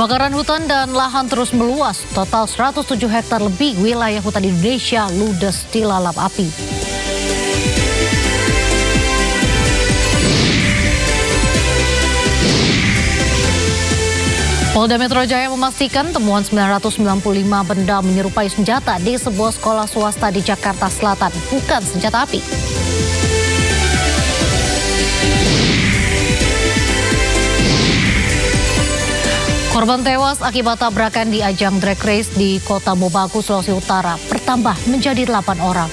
Kebakaran hutan dan lahan terus meluas. Total 107 hektar lebih wilayah hutan Indonesia ludes dilalap api. Polda Metro Jaya memastikan temuan 995 benda menyerupai senjata di sebuah sekolah swasta di Jakarta Selatan bukan senjata api. Korban tewas akibat tabrakan di ajang drag race di Kota Mobagu, Sulawesi Utara bertambah menjadi 8 orang.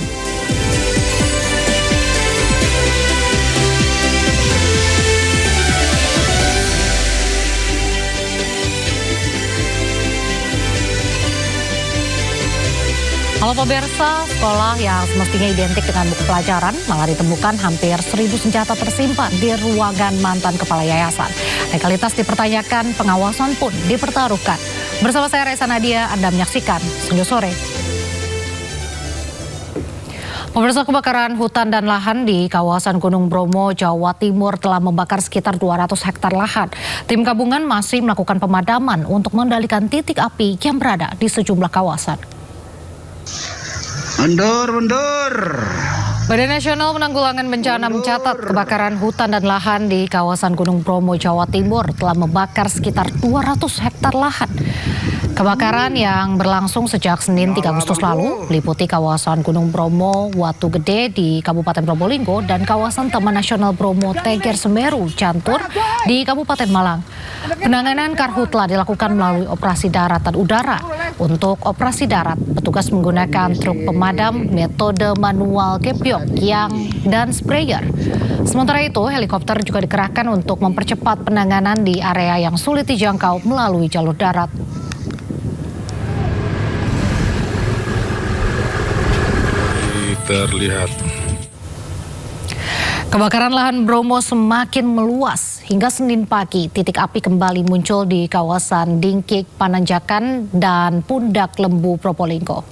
Halo pemirsa, sekolah yang semestinya identik dengan buku pelajaran malah ditemukan hampir 1.000 senjata tersimpan di ruangan mantan kepala yayasan. Legalitas dipertanyakan, pengawasan pun dipertaruhkan. Bersama saya Reza Nadia, Anda menyaksikan Senin Sore. Pemirsa, kebakaran hutan dan lahan di kawasan Gunung Bromo, Jawa Timur telah membakar sekitar 200 hektar lahan. Tim gabungan masih melakukan pemadaman untuk mengendalikan titik api yang berada di sejumlah kawasan. Mundur. Badan Nasional Penanggulangan Bencana mencatat kebakaran hutan dan lahan di kawasan Gunung Bromo, Jawa Timur telah membakar sekitar 200 hektar lahan. Kebakaran yang berlangsung sejak Senin 3 Agustus lalu meliputi kawasan Gunung Bromo, Watu Gede di Kabupaten Probolinggo dan kawasan Taman Nasional Bromo Teger Semeru, Cantur di Kabupaten Malang. Penanganan karhutla dilakukan melalui operasi darat dan udara. Untuk operasi darat, petugas menggunakan truk pemadam metode manual gepyok dan sprayer. Sementara itu, helikopter juga dikerahkan untuk mempercepat penanganan di area yang sulit dijangkau melalui jalur darat. Terlihat. Kebakaran lahan Bromo semakin meluas. Hingga Senin pagi, titik api kembali muncul di kawasan Dingkik, Pananjakan, dan Pundak Lembu, Probolinggo.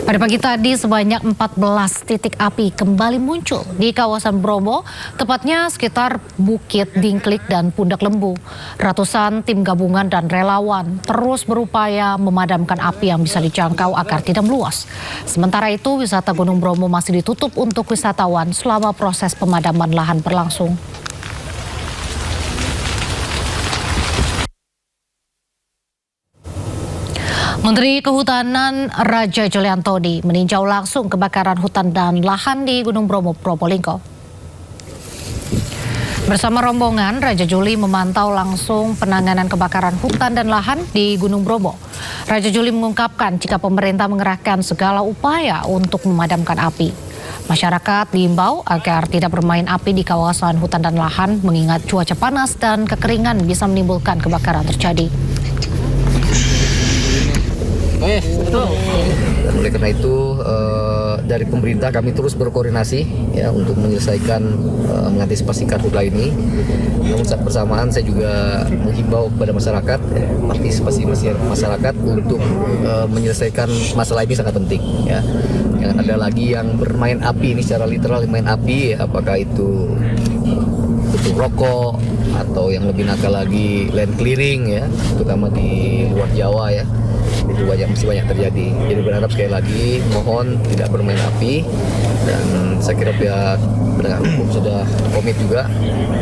Pada pagi tadi, sebanyak 14 titik api kembali muncul di kawasan Bromo, tepatnya sekitar Bukit Dingklik dan Pundak Lembu. Ratusan tim gabungan dan relawan terus berupaya memadamkan api yang bisa dijangkau agar tidak meluas. Sementara itu, wisata Gunung Bromo masih ditutup untuk wisatawan selama proses pemadaman lahan berlangsung. Menteri Kehutanan Raja Juli Antoni meninjau langsung kebakaran hutan dan lahan di Gunung Bromo, Probolinggo. Bersama rombongan, Raja Juli memantau langsung penanganan kebakaran hutan dan lahan di Gunung Bromo. Raja Juli mengungkapkan jika pemerintah mengerahkan segala upaya untuk memadamkan api. Masyarakat diimbau agar tidak bermain api di kawasan hutan dan lahan mengingat cuaca panas dan kekeringan bisa menimbulkan kebakaran terjadi. Oleh karena itu dari pemerintah kami terus berkoordinasi ya untuk menyelesaikan mengantisipasi karhutla ini. Namun saat bersamaan saya juga menghimbau kepada masyarakat, partisipasi masyarakat untuk menyelesaikan masalah ini sangat penting ya. Jangan ada lagi yang bermain api ini secara literal main api, apakah itu bentuk rokok atau yang lebih nakal lagi land clearing ya, terutama di luar Jawa ya. Itu masih banyak terjadi. Jadi berharap sekali lagi mohon tidak bermain api, dan saya kira pihak penegak hukum sudah komit juga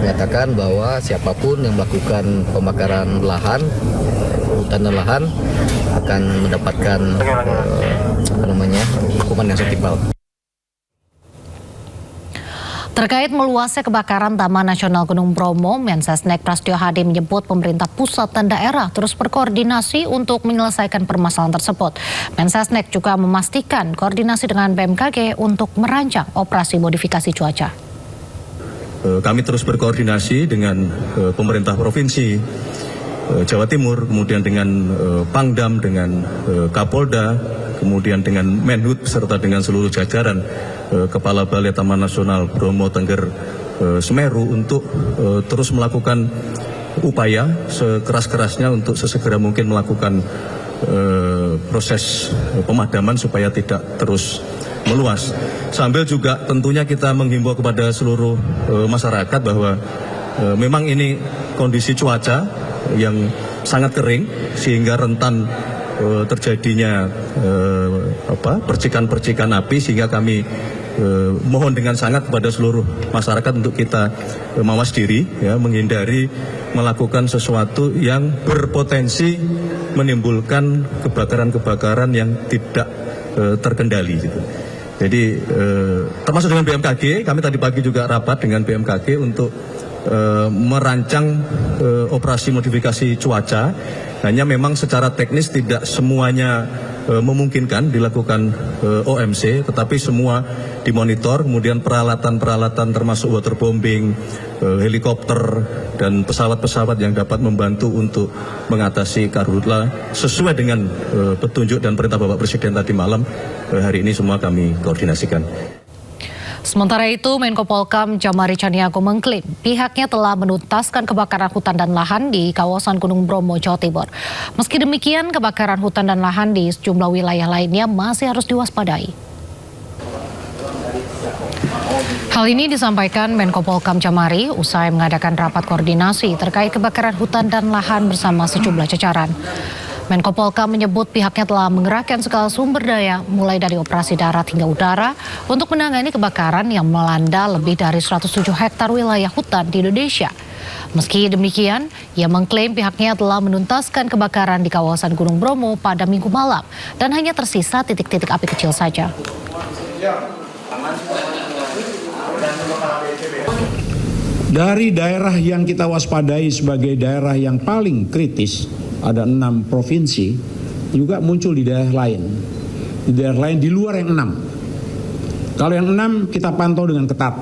mengatakan bahwa siapapun yang melakukan pembakaran lahan, hutan dan lahan akan mendapatkan hukuman yang setimpal. Terkait meluasnya kebakaran Taman Nasional Gunung Bromo, Mensesnek Prasetyo Hadi menyebut pemerintah pusat dan daerah terus berkoordinasi untuk menyelesaikan permasalahan tersebut. Mensesnek juga memastikan koordinasi dengan BMKG untuk merancang operasi modifikasi cuaca. Kami terus berkoordinasi dengan pemerintah provinsi Jawa Timur, kemudian dengan Pangdam, dengan Kapolda, kemudian dengan Menhub serta dengan seluruh jajaran Kepala Balai Taman Nasional Bromo Tengger Semeru untuk terus melakukan upaya sekeras-kerasnya untuk sesegera mungkin melakukan proses pemadaman supaya tidak terus meluas. Sambil juga tentunya kita menghimbau kepada seluruh masyarakat bahwa memang ini kondisi cuaca yang sangat kering sehingga rentan terjadinya percikan-percikan api, sehingga kami mohon dengan sangat kepada seluruh masyarakat untuk kita mawas diri, ya, menghindari melakukan sesuatu yang berpotensi menimbulkan kebakaran-kebakaran yang tidak terkendali gitu. Jadi termasuk dengan BMKG, kami tadi pagi juga rapat dengan BMKG untuk merancang operasi modifikasi cuaca. Hanya memang secara teknis tidak semuanya memungkinkan dilakukan OMC, tetapi semua dimonitor, kemudian peralatan-peralatan termasuk waterbombing, helikopter, dan pesawat-pesawat yang dapat membantu untuk mengatasi karhutla sesuai dengan petunjuk dan perintah Bapak Presiden tadi malam. Hari ini semua kami koordinasikan. Sementara itu, Menko Polkam Djamari Caniago mengklaim pihaknya telah menuntaskan kebakaran hutan dan lahan di kawasan Gunung Bromo, Jawa Timur. Meski demikian, kebakaran hutan dan lahan di sejumlah wilayah lainnya masih harus diwaspadai. Hal ini disampaikan Menko Polkam Djamari usai mengadakan rapat koordinasi terkait kebakaran hutan dan lahan bersama sejumlah jajaran. Menko Polkam menyebut pihaknya telah mengerahkan segala sumber daya mulai dari operasi darat hingga udara untuk menangani kebakaran yang melanda lebih dari 107 hektar wilayah hutan di Indonesia. Meski demikian, ia mengklaim pihaknya telah menuntaskan kebakaran di kawasan Gunung Bromo pada Minggu malam dan hanya tersisa titik-titik api kecil saja. Dari daerah yang kita waspadai sebagai daerah yang paling kritis, ada 6 provinsi, juga muncul di daerah lain. Di daerah lain di luar yang 6. Kalau yang 6 kita pantau dengan ketat.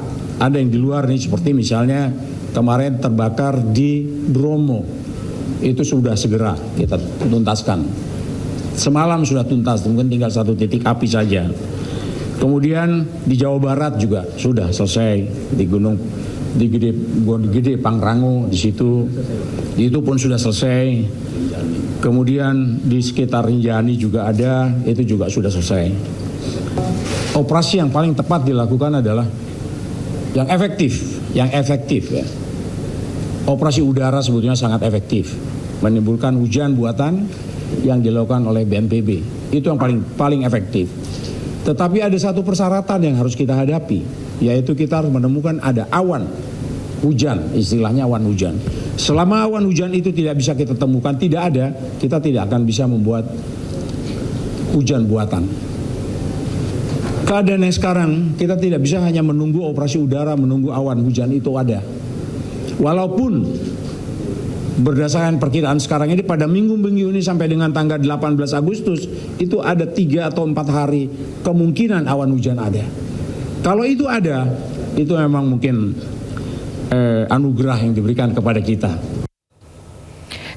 Ada yang di luar nih, seperti misalnya kemarin terbakar di Bromo. Itu sudah segera kita tuntaskan. Semalam sudah tuntas, mungkin tinggal 1 titik api saja. Kemudian di Jawa Barat juga sudah selesai, di Gunung Gede, Pangrango, di situ itu pun sudah selesai. Kemudian di sekitar Rinjani juga ada, itu juga sudah selesai. Operasi yang paling tepat dilakukan adalah yang efektif ya. Operasi udara sebetulnya sangat efektif, menimbulkan hujan buatan yang dilakukan oleh BNPB. Itu yang paling efektif. Tetapi ada satu persyaratan yang harus kita hadapi, yaitu kita harus menemukan ada awan hujan, istilahnya awan hujan. Selama awan hujan itu tidak bisa kita temukan, tidak ada, kita tidak akan bisa membuat hujan buatan. Keadaan yang sekarang, kita tidak bisa hanya menunggu operasi udara, menunggu awan hujan itu ada. Walaupun berdasarkan perkiraan sekarang ini pada minggu-minggu ini sampai dengan tanggal 18 Agustus itu ada 3 atau 4 hari kemungkinan awan hujan ada. Kalau itu ada, itu memang mungkin anugerah yang diberikan kepada kita.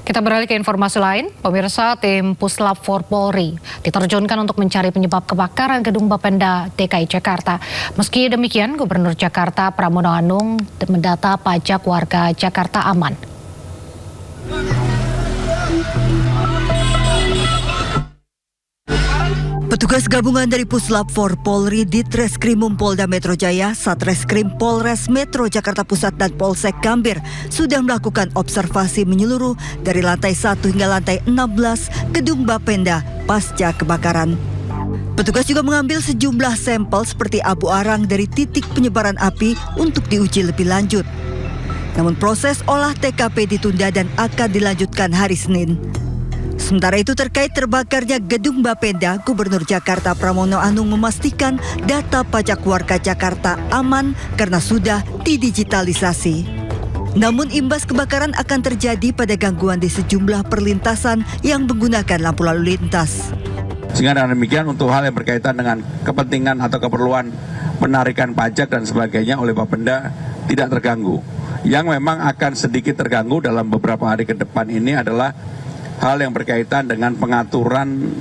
Kita beralih ke informasi lain. Pemirsa, tim Puslap 4 Polri diterjunkan untuk mencari penyebab kebakaran gedung Bapenda DKI Jakarta. Meski demikian, Gubernur Jakarta Pramono Anung mendata pajak warga Jakarta aman. Petugas gabungan dari Puslap 4 Polri, Ditreskrimum Polda Metro Jaya, Satreskrim Polres Metro Jakarta Pusat dan Polsek Gambir sudah melakukan observasi menyeluruh dari lantai 1 hingga lantai 16 gedung Bapenda pasca kebakaran. Petugas juga mengambil sejumlah sampel seperti abu arang dari titik penyebaran api untuk diuji lebih lanjut. Namun proses olah TKP ditunda dan akan dilanjutkan hari Senin. Sementara itu terkait terbakarnya gedung Bapenda, Gubernur Jakarta Pramono Anung memastikan data pajak warga Jakarta aman karena sudah didigitalisasi. Namun imbas kebakaran akan terjadi pada gangguan di sejumlah perlintasan yang menggunakan lampu lalu lintas. Sehingga dengan demikian untuk hal yang berkaitan dengan kepentingan atau keperluan penarikan pajak dan sebagainya oleh Bapenda tidak terganggu. Yang memang akan sedikit terganggu dalam beberapa hari ke depan ini adalah hal yang berkaitan dengan pengaturan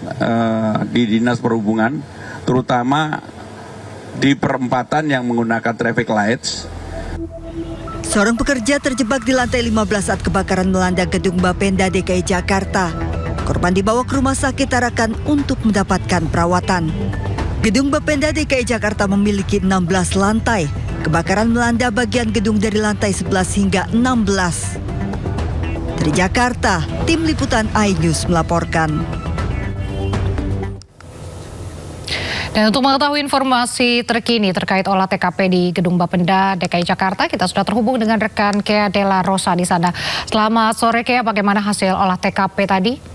di Dinas Perhubungan, terutama di perempatan yang menggunakan traffic lights. Seorang pekerja terjebak di lantai 15 saat kebakaran melanda gedung Bapenda DKI Jakarta. Korban dibawa ke rumah sakit Tarakan untuk mendapatkan perawatan. Gedung Bapenda DKI Jakarta memiliki 16 lantai. Kebakaran melanda bagian gedung dari lantai 11 hingga 16. Dari Jakarta, tim liputan iNews melaporkan. Dan untuk mengetahui informasi terkini terkait olah TKP di Gedung Bapenda DKI Jakarta, kita sudah terhubung dengan rekan Kea Della Rosa di sana. Selamat sore Kea, bagaimana hasil olah TKP tadi?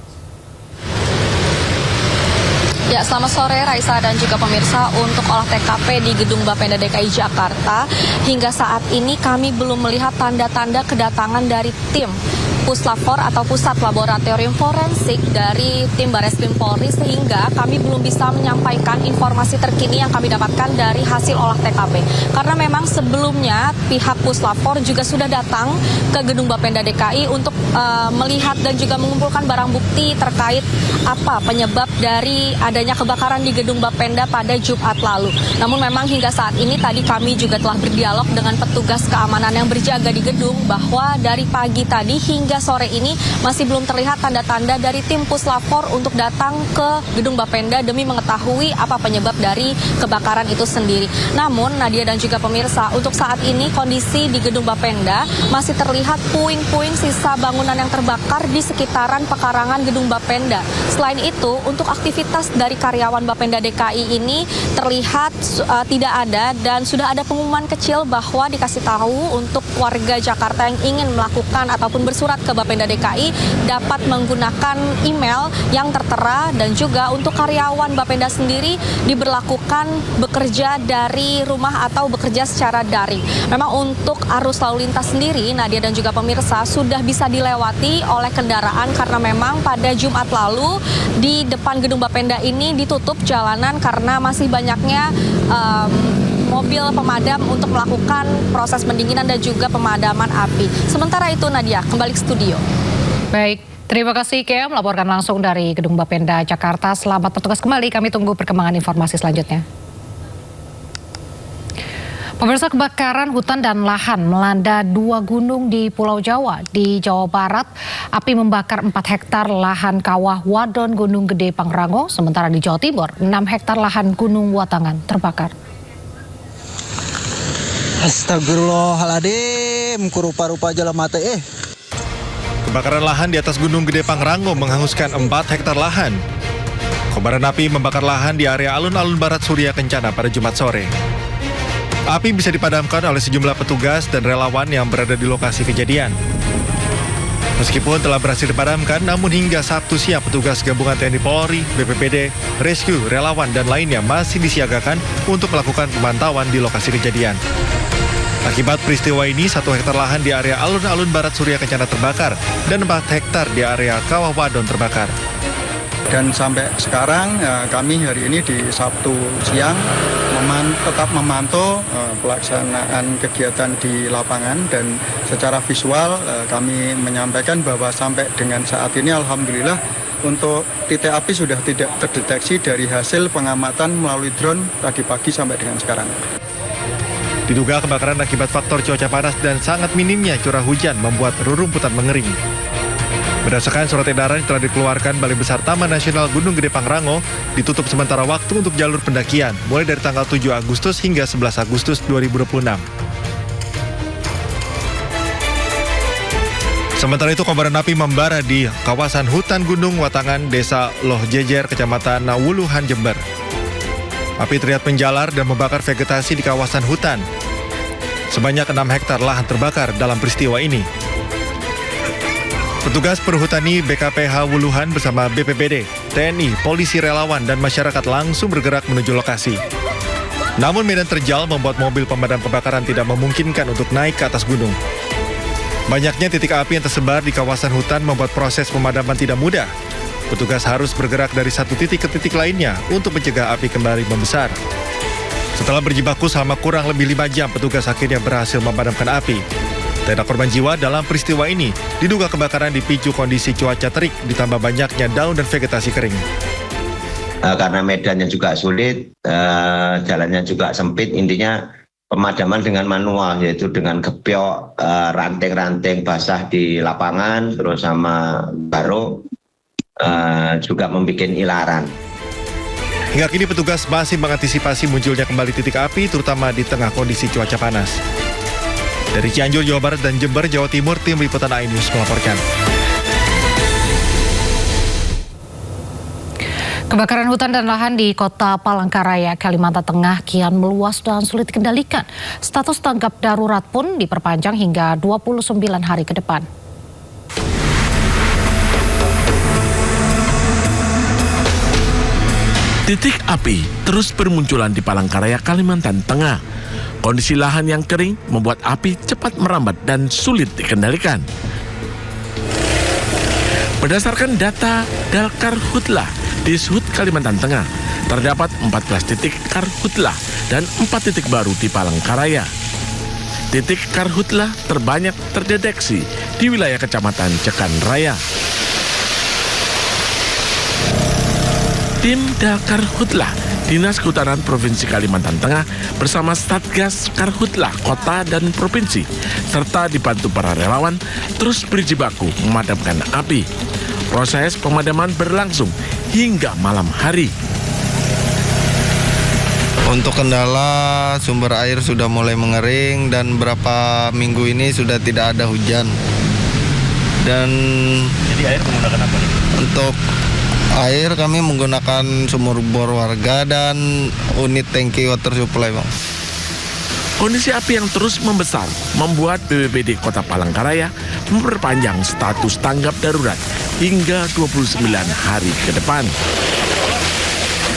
Ya, selamat sore Raisa dan juga pemirsa. Untuk olah TKP di Gedung Bapenda DKI Jakarta, hingga saat ini kami belum melihat tanda-tanda kedatangan dari tim Puslapfor atau Pusat Laboratorium Forensik dari tim Bareskrim Polri, sehingga kami belum bisa menyampaikan informasi terkini yang kami dapatkan dari hasil olah TKP. Karena memang sebelumnya pihak Puslapfor juga sudah datang ke Gedung Bapenda DKI untuk melihat dan juga mengumpulkan barang bukti terkait apa penyebab dari adanya kebakaran di Gedung Bapenda pada Jumat lalu. Namun memang hingga saat ini tadi kami juga telah berdialog dengan petugas keamanan yang berjaga di gedung bahwa dari pagi tadi hingga sore ini masih belum terlihat tanda-tanda dari tim Puslapfor untuk datang ke Gedung Bapenda demi mengetahui apa penyebab dari kebakaran itu sendiri. Namun Nadia dan juga pemirsa, untuk saat ini kondisi di Gedung Bapenda masih terlihat puing-puing sisa bangunan yang terbakar di sekitaran pekarangan Gedung Bapenda. Selain itu, untuk aktivitas dari karyawan Bapenda DKI ini terlihat tidak ada, dan sudah ada pengumuman kecil bahwa dikasih tahu untuk warga Jakarta yang ingin melakukan ataupun bersurat ke Bapenda DKI dapat menggunakan email yang tertera, dan juga untuk karyawan Bapenda sendiri diberlakukan bekerja dari rumah atau bekerja secara daring. Memang untuk arus lalu lintas sendiri, Nadia dan juga pemirsa, sudah bisa dilewati oleh kendaraan karena memang pada Jumat lalu di depan Gedung Bapenda ini ditutup jalanan karena masih banyaknya mobil pemadam untuk melakukan proses pendinginan dan juga pemadaman api. Sementara itu Nadia, kembali ke studio. Baik, terima kasih Kea melaporkan langsung dari Gedung Bapenda Jakarta. Selamat bertugas kembali, kami tunggu perkembangan informasi selanjutnya. Pemirsa, kebakaran hutan dan lahan melanda 2 gunung di Pulau Jawa. Di Jawa Barat, api membakar 4 hektar lahan kawah Wadon Gunung Gede Pangrango, sementara di Jawa Timur 6 hektar lahan Gunung Watangan terbakar. Astagfirullahaladzim, kurupa-rupa jalan mata Kebakaran lahan di atas Gunung Gede Pangrango menghanguskan 4 hektar lahan. Kobaran api membakar lahan di area alun-alun Barat Surya Kencana pada Jumat sore. Api bisa dipadamkan oleh sejumlah petugas dan relawan yang berada di lokasi kejadian. Meskipun telah berhasil dipadamkan, namun hingga Sabtu siang petugas gabungan TNI Polri, BPBD, Rescue, relawan, dan lainnya masih disiagakan untuk melakukan pemantauan di lokasi kejadian. Akibat peristiwa ini, 1 hektar lahan di area alun-alun Barat Surya Kencana terbakar dan 4 hektar di area Kawah Wadon terbakar. Dan sampai sekarang kami hari ini di Sabtu siang tetap memantau pelaksanaan kegiatan di lapangan, dan secara visual kami menyampaikan bahwa sampai dengan saat ini alhamdulillah untuk titik api sudah tidak terdeteksi dari hasil pengamatan melalui drone tadi pagi sampai dengan sekarang. Diduga kebakaran akibat faktor cuaca panas dan sangat minimnya curah hujan membuat rerumputan mengering. Berdasarkan surat edaran yang telah dikeluarkan Balai Besar Taman Nasional Gunung Gede Pangrango, ditutup sementara waktu untuk jalur pendakian, mulai dari tanggal 7 Agustus hingga 11 Agustus 2026. Sementara itu, kobaran api membara di kawasan hutan Gunung Watangan, Desa Loh Jejer, Kecamatan Wuluhan, Jember. Api terlihat menjalar dan membakar vegetasi di kawasan hutan. Sebanyak 6 hektar lahan terbakar dalam peristiwa ini. Petugas perhutani BKPH Wuluhan bersama BPBD, TNI, polisi, relawan, dan masyarakat langsung bergerak menuju lokasi. Namun medan terjal membuat mobil pemadam kebakaran tidak memungkinkan untuk naik ke atas gunung. Banyaknya titik api yang tersebar di kawasan hutan membuat proses pemadaman tidak mudah. Petugas harus bergerak dari satu titik ke titik lainnya untuk mencegah api kembali membesar. Setelah berjibaku selama kurang lebih 5 jam, petugas akhirnya berhasil memadamkan api. Tak ada korban jiwa dalam peristiwa ini. Diduga kebakaran dipicu kondisi cuaca terik ditambah banyaknya daun dan vegetasi kering. Karena medannya juga sulit, jalannya juga sempit, intinya pemadaman dengan manual, yaitu dengan gebyok, ranting-ranting basah di lapangan, terus sama baro, juga membuat ilaran. Hingga kini petugas masih mengantisipasi munculnya kembali titik api, terutama di tengah kondisi cuaca panas. Dari Cianjur, Jawa Barat dan Jember, Jawa Timur, tim liputan iNews melaporkan. Kebakaran hutan dan lahan di Kota Palangkaraya, Kalimantan Tengah kian meluas dan sulit dikendalikan. Status tanggap darurat pun diperpanjang hingga 29 hari ke depan. Titik api terus bermunculan di Palangkaraya, Kalimantan Tengah. Kondisi lahan yang kering membuat api cepat merambat dan sulit dikendalikan. Berdasarkan data Dalkarhutlah di Sub Kalimantan Tengah, terdapat 14 titik karhutlah dan 4 titik baru di Palangkaraya. Titik karhutlah terbanyak terdeteksi di wilayah Kecamatan Cekan Raya. Tim Dalkarhutlah Dinas Kehutanan Provinsi Kalimantan Tengah bersama Satgas Karhutlah Kota dan Provinsi serta dibantu para relawan terus berjibaku memadamkan api. Proses pemadaman berlangsung hingga malam hari. Untuk kendala sumber air sudah mulai mengering dan beberapa minggu ini sudah tidak ada hujan. Dan Jadi air menggunakan apa nih? Untuk air kami menggunakan sumur bor warga dan unit tangki water supply, Bang. Kondisi api yang terus membesar membuat BPBD Kota Palangkaraya memperpanjang status tanggap darurat hingga 29 hari ke depan.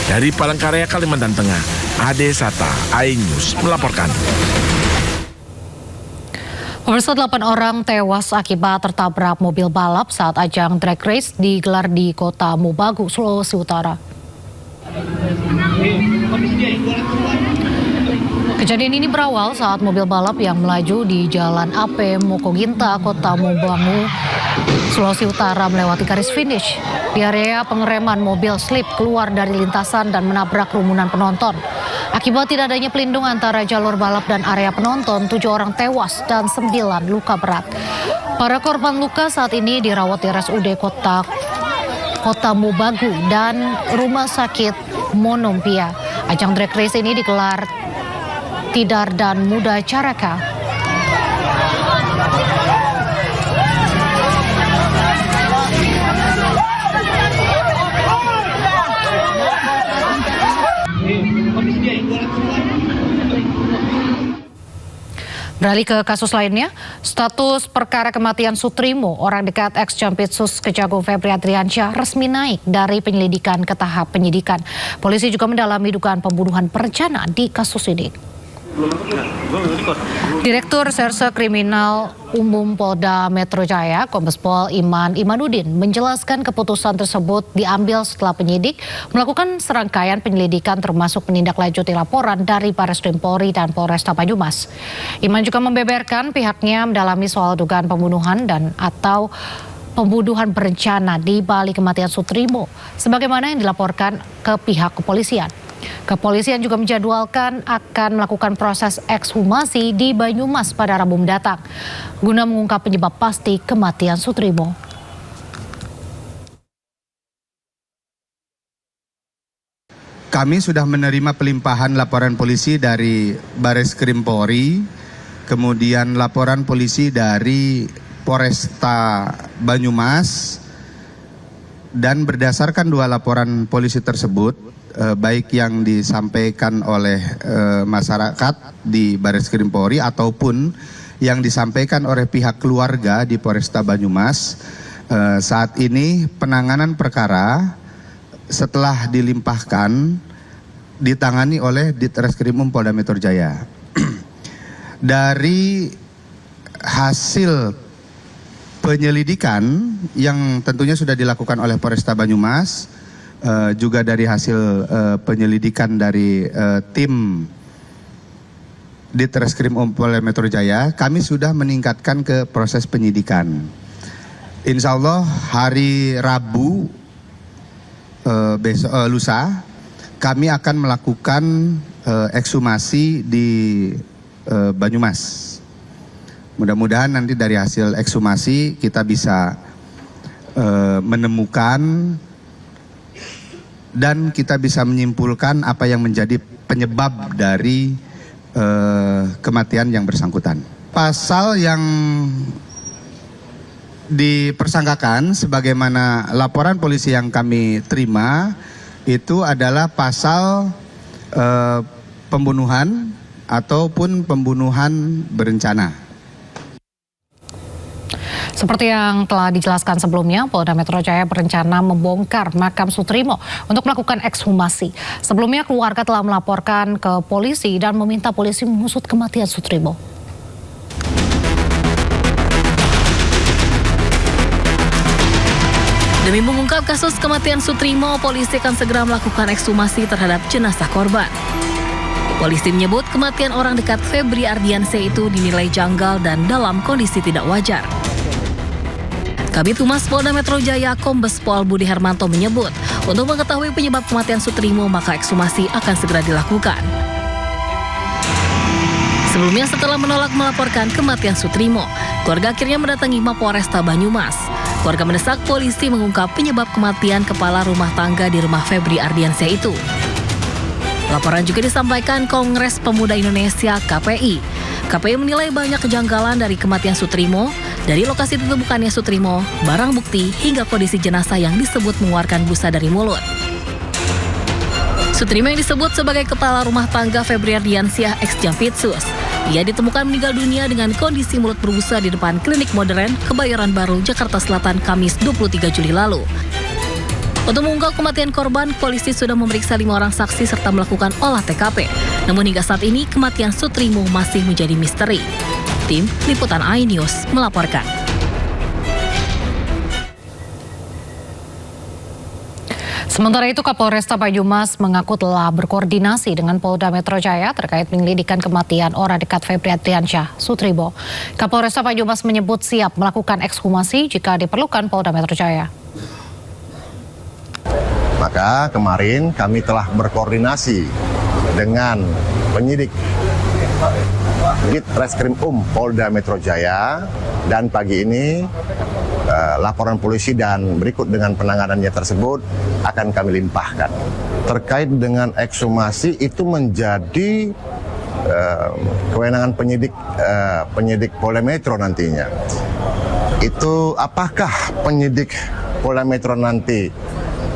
Dari Palangkaraya, Kalimantan Tengah, Ade Sata, iNews melaporkan. Pemirsa, 8 orang tewas akibat tertabrak mobil balap saat ajang drag race digelar di Kota Mobagu, Sulawesi Utara. Kejadian ini berawal saat mobil balap yang melaju di Jalan AP Mokoginta, Kota Mobagu, Sulawesi Utara melewati garis finish. Di area pengereman, mobil slip keluar dari lintasan dan menabrak kerumunan penonton. Akibat tidak adanya pelindung antara jalur balap dan area penonton, 7 orang tewas dan 9 luka berat. Para korban luka saat ini dirawat di RSUD Kota Mobagu dan Rumah Sakit Monompia. Ajang drag race ini digelar Tidar dan Muda Caraka. Beralih ke kasus lainnya, status perkara kematian Sutrimo, orang dekat ex-Jampitsus Kejagung Febri Adriansyah, resmi naik dari penyelidikan ke tahap penyidikan. Polisi juga mendalami dugaan pembunuhan berencana di kasus ini. Direktur Reserse Kriminal Umum Polda Metro Jaya, Kombes Pol Iman Imanuddin, menjelaskan keputusan tersebut diambil setelah penyidik melakukan serangkaian penyelidikan termasuk menindaklanjuti laporan dari Barreskrim Polri dan Polresta Banyumas. Iman juga membeberkan pihaknya mendalami soal dugaan pembunuhan dan atau pembunuhan berencana di balik kematian Sutrimo, sebagaimana yang dilaporkan ke pihak kepolisian. Kepolisian juga menjadwalkan akan melakukan proses ekshumasi di Banyumas pada Rabu mendatang guna mengungkap penyebab pasti kematian Sutrimo. Kami sudah menerima pelimpahan laporan polisi dari Barreskrim Polri, kemudian laporan polisi dari Polresta Banyumas, dan berdasarkan 2 laporan polisi tersebut, baik yang disampaikan oleh masyarakat di Barreskrim Polri ataupun yang disampaikan oleh pihak keluarga di Polresta Banyumas, saat ini penanganan perkara setelah dilimpahkan ditangani oleh Ditreskrimum Polda Metro Jaya. Dari hasil penyelidikan yang tentunya sudah dilakukan oleh Polresta Banyumas, juga dari hasil penyelidikan dari tim Ditreskrimum Polda Metro Jaya, kami sudah meningkatkan ke proses penyidikan. Insya Allah hari Rabu lusa kami akan melakukan ekshumasi di Banyumas. Mudah-mudahan nanti dari hasil ekshumasi kita bisa menemukan dan kita bisa menyimpulkan apa yang menjadi penyebab dari kematian yang bersangkutan. Pasal yang dipersangkakan sebagaimana laporan polisi yang kami terima itu adalah pasal pembunuhan ataupun pembunuhan berencana. Seperti yang telah dijelaskan sebelumnya, Polda Metro Jaya berencana membongkar makam Sutrimo untuk melakukan ekshumasi. Sebelumnya keluarga telah melaporkan ke polisi dan meminta polisi mengusut kematian Sutrimo. Demi mengungkap kasus kematian Sutrimo, polisi akan segera melakukan ekshumasi terhadap jenazah korban. Polisi menyebut kematian orang dekat Febri Ardiansyah itu dinilai janggal dan dalam kondisi tidak wajar. Kabid Humas Polda Metro Jaya Kombes Pol Budi Hermanto menyebut, untuk mengetahui penyebab kematian Sutrimo maka ekshumasi akan segera dilakukan. Sebelumnya setelah menolak melaporkan kematian Sutrimo, keluarga akhirnya mendatangi Mapolresta Banyumas. Keluarga mendesak polisi mengungkap penyebab kematian kepala rumah tangga di rumah Febri Ardiansyah itu. Laporan juga disampaikan Kongres Pemuda Indonesia KPI. KPI menilai banyak kejanggalan dari kematian Sutrimo, dari lokasi ditemukannya Sutrimo, barang bukti, hingga kondisi jenazah yang disebut mengeluarkan busa dari mulut. Sutrimo yang disebut sebagai kepala rumah tangga Febri Ardiansyah ex-Jampitsus. Ia ditemukan meninggal dunia dengan kondisi mulut berbusa di depan klinik modern Kebayoran Baru, Jakarta Selatan, Kamis 23 Juli lalu. Untuk mengungkap kematian korban, polisi sudah memeriksa 5 orang saksi serta melakukan olah TKP. Namun hingga saat ini kematian Sutrimo masih menjadi misteri. Tim Liputan iNews melaporkan. Sementara itu, Kapolresta Banyumas mengaku telah berkoordinasi dengan Polda Metro Jaya terkait penyelidikan kematian orang dekat Febri Ardiansyah, Sutrimo. Kapolresta Banyumas menyebut siap melakukan ekshumasi jika diperlukan Polda Metro Jaya. Maka kemarin kami telah berkoordinasi dengan penyidik Ditreskrim Polda Metro Jaya, dan pagi ini laporan polisi dan berikut dengan penanganannya tersebut akan kami limpahkan. Terkait dengan ekshumasi itu menjadi kewenangan penyidik Polda Metro nantinya. Itu apakah penyidik Polda Metro nanti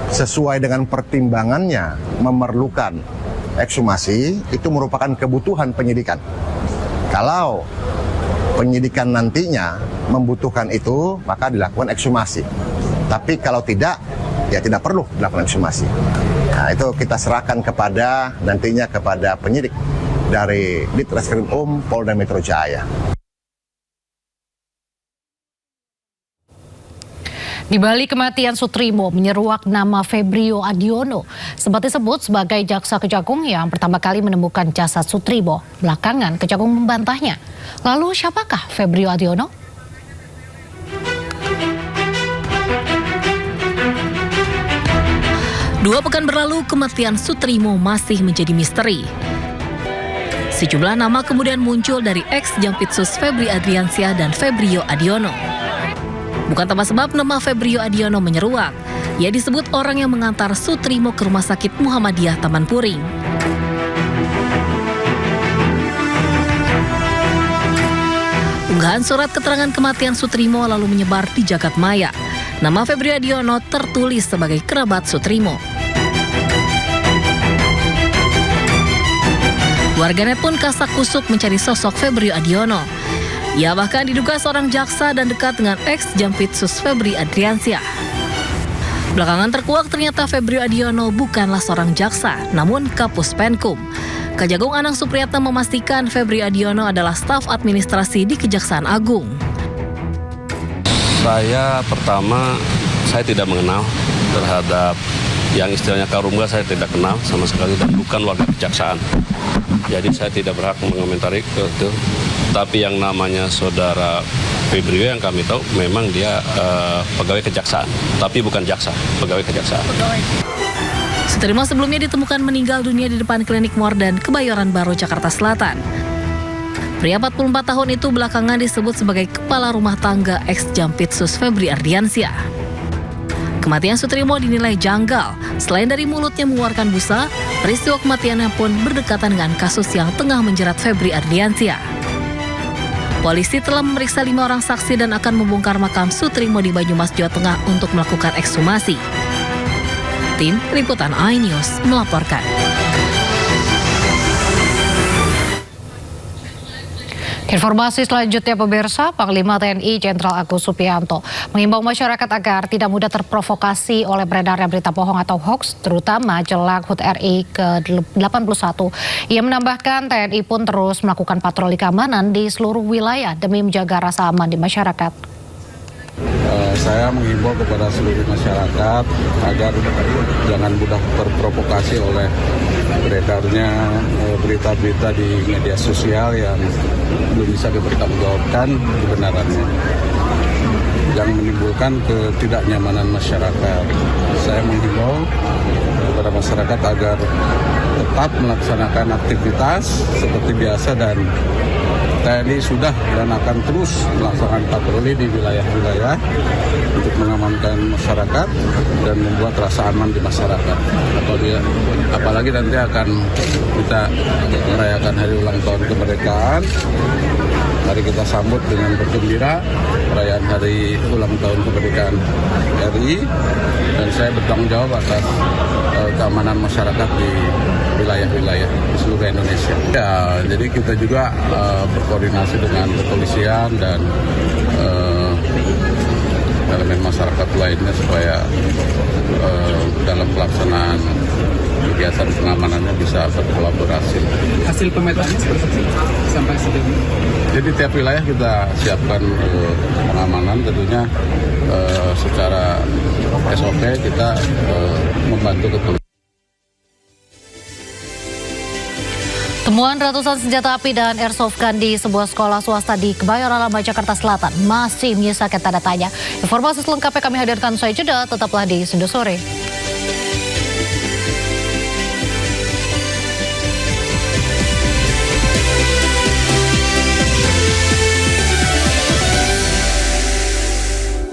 sesuai dengan pertimbangannya memerlukan ekshumasi, itu merupakan kebutuhan penyidikan. Kalau penyidikan nantinya membutuhkan itu, maka dilakukan ekshumasi. Tapi kalau tidak, ya tidak perlu dilakukan ekshumasi. Nah, itu kita serahkan nantinya kepada penyidik dari Ditreskrim Polda Metro Jaya. Di balik kematian Sutrimo menyeruak nama Febrio Adiono, sempat disebut sebagai jaksa Kejagung yang pertama kali menemukan jasad Sutrimo. Belakangan Kejagung membantahnya. Lalu siapakah Febrio Adiono? Dua pekan berlalu, kematian Sutrimo masih menjadi misteri. Sejumlah nama kemudian muncul dari ex-Jampitsus Febri Ardiansyah dan Febrio Adiono. Bukan tanpa sebab nama Febrio Adiono menyeruak. Ia disebut orang yang mengantar Sutrimo ke Rumah Sakit Muhammadiyah Taman Puring. Unggahan surat keterangan kematian Sutrimo lalu menyebar di jagat maya. Nama Febrio Adiono tertulis sebagai kerabat Sutrimo. Warganet pun kasak kusuk mencari sosok Febrio Adiono. Ia bahkan diduga seorang jaksa dan dekat dengan ex-Jampitsus Febri Ardiansyah. Belakangan terkuak ternyata Febrio Adiono bukanlah seorang jaksa, namun Kapus Penkum. Kejagung Anang Supriyatna memastikan Febrio Adiono adalah staf administrasi di Kejaksaan Agung. Saya tidak mengenal terhadap yang istilahnya Karungga, saya tidak kenal sama sekali dan bukan warga kejaksaan. Jadi saya tidak berhak mengomentari itu. Tapi yang namanya saudara Febrio yang kami tahu memang dia pegawai kejaksaan, tapi bukan jaksa, pegawai kejaksaan. Sutrimo sebelumnya ditemukan meninggal dunia di depan klinik Morden Kebayoran Baru, Jakarta Selatan. Pria 44 tahun itu belakangan disebut sebagai kepala rumah tangga ex-Jampitsus Febri Ardiansyah. Kematian Sutrimo dinilai janggal. Selain dari mulutnya mengeluarkan busa, peristiwa kematiannya pun berdekatan dengan kasus yang tengah menjerat Febri Ardiansyah. Polisi telah memeriksa 5 orang saksi dan akan membongkar makam Sutrimo di Banyumas, Jawa Tengah untuk melakukan ekshumasi. Tim Liputan iNews melaporkan. Informasi selanjutnya pemirsa, Panglima TNI Jenderal Agus Subianto mengimbau masyarakat agar tidak mudah terprovokasi oleh beredarnya berita bohong atau hoax, terutama jelang HUT RI ke-81. Ia menambahkan TNI pun terus melakukan patroli keamanan di seluruh wilayah demi menjaga rasa aman di masyarakat. Saya menghimbau kepada seluruh masyarakat agar jangan mudah terprovokasi oleh beredarnya berita-berita di media sosial yang belum bisa dipertanggungjawabkan kebenarannya, yang menimbulkan ketidaknyamanan masyarakat. Saya menghimbau kepada masyarakat agar tetap melaksanakan aktivitas seperti biasa, dan TNI sudah dan akan terus melaksanakan patroli di wilayah-wilayah untuk mengamankan masyarakat dan membuat rasa aman di masyarakat. Apalagi nanti akan kita merayakan hari ulang tahun kemerdekaan. Mari kita sambut dengan bergembira perayaan hari ulang tahun kemerdekaan RI, dan saya bertanggung jawab atas keamanan masyarakat di wilayah-wilayah di seluruh Indonesia. Ya, jadi kita juga berkoordinasi dengan kepolisian dan elemen masyarakat lainnya supaya dalam pelaksanaan kegiatan pengamanannya bisa berkolaborasi. Hasil pemetaannya seperti sampai sejauh ini? Jadi tiap wilayah kita siapkan pengamanan, tentunya secara SOP kita membantu kepolisian. Temuan ratusan senjata api dan airsoft gun di sebuah sekolah swasta di Kebayoran Lama, Jakarta Selatan masih menyisakan tanda tanya. Informasi selengkapnya kami hadirkan usai jeda, tetaplah di Sendu Sore.